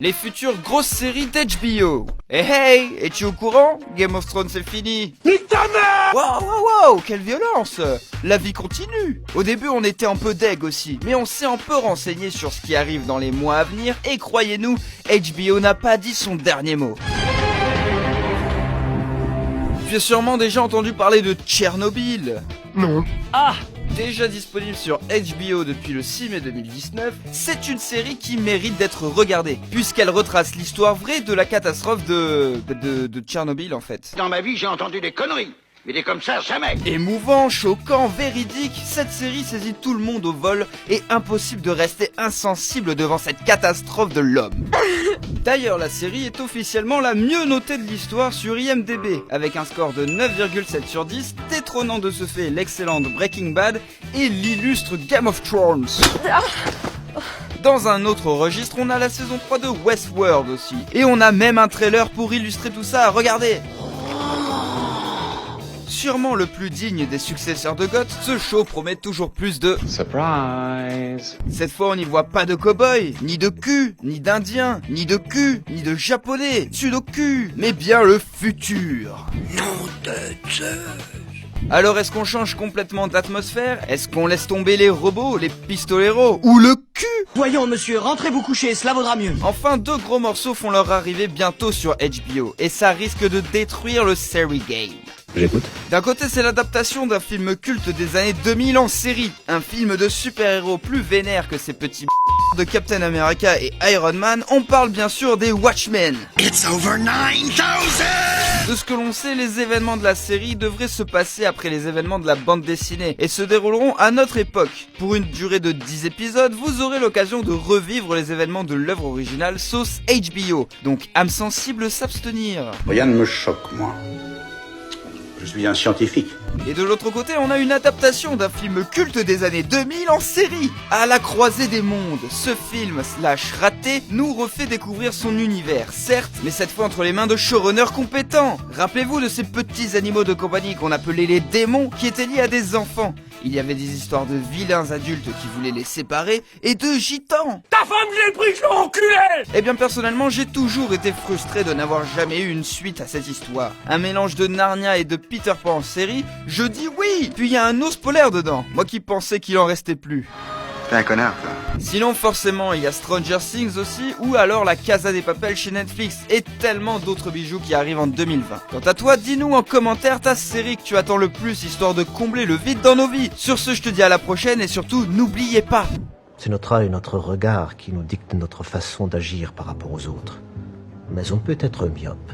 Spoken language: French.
les futures grosses séries d'HBO. Et hey, es-tu au courant? Game of Thrones c'est fini. Nique ta mère! Wow, quelle violence! La vie continue. Au début on était un peu deg aussi, mais on s'est un peu renseigné sur ce qui arrive dans les mois à venir, et croyez-nous, HBO n'a pas dit son dernier mot. Tu as sûrement déjà entendu parler de Tchernobyl. Non. Ah! Déjà disponible sur HBO depuis le 6 mai 2019, c'est une série qui mérite d'être regardée, puisqu'elle retrace l'histoire vraie de la catastrophe de Tchernobyl en fait. Dans ma vie, j'ai entendu des conneries, mais des comme ça, jamais. Émouvant, choquant, véridique, cette série saisit tout le monde au vol et impossible de rester insensible devant cette catastrophe de l'homme. D'ailleurs, la série est officiellement la mieux notée de l'histoire sur IMDb, avec un score de 9,7 sur 10, détrônant de ce fait l'excellente Breaking Bad et l'illustre Game of Thrones. Dans un autre registre, on a la saison 3 de Westworld aussi. Et on a même un trailer pour illustrer tout ça, regardez! Sûrement le plus digne des successeurs de GOT, ce show promet toujours plus de... Surprise! Cette fois on n'y voit pas de cow-boy, ni de cul, ni d'indien, ni de cul, ni de japonais, sudoku, mais bien le futur. Nom de Zeus. Alors est-ce qu'on change complètement d'atmosphère? Est-ce qu'on laisse tomber les robots, les pistoleros, ou le cul? Voyons monsieur, rentrez vous coucher, cela vaudra mieux. Enfin, deux gros morceaux font leur arrivée bientôt sur HBO, et ça risque de détruire le series game. J'écoute. D'un côté, c'est l'adaptation d'un film culte des années 2000 en série. Un film de super-héros plus vénère que ces petits de Captain America et Iron Man. On parle bien sûr des Watchmen. It's over 9000! De ce que l'on sait, les événements de la série devraient se passer après les événements de la bande dessinée et se dérouleront à notre époque. Pour une durée de 10 épisodes, vous aurez l'occasion de revivre les événements de l'œuvre originale sauce HBO. Donc, âme sensible, s'abstenir. Rien ne me choque, moi. Je suis un scientifique. Et de l'autre côté, on a une adaptation d'un film culte des années 2000 en série. À la croisée des mondes, ce film / raté nous refait découvrir son univers, certes, mais cette fois entre les mains de showrunners compétents. Rappelez-vous de ces petits animaux de compagnie qu'on appelait les démons, qui étaient liés à des enfants. Il y avait des histoires de vilains adultes qui voulaient les séparer, et de gitans. Ta femme, j'ai pris, je l'ai enculé! Eh bien personnellement, j'ai toujours été frustré de n'avoir jamais eu une suite à cette histoire. Un mélange de Narnia et de Peter Pan en série, je dis oui. Puis il y a un ours polaire dedans, moi qui pensais qu'il en restait plus. T'es un connard, toi. Sinon forcément il y a Stranger Things aussi, ou alors la Casa des Papel chez Netflix, et tellement d'autres bijoux qui arrivent en 2020. Quant à toi, dis-nous en commentaire ta série que tu attends le plus, histoire de combler le vide dans nos vies. Sur ce, je te dis à la prochaine, et surtout, n'oubliez pas... C'est notre œil, notre regard qui nous dicte notre façon d'agir par rapport aux autres. Mais on peut être myope.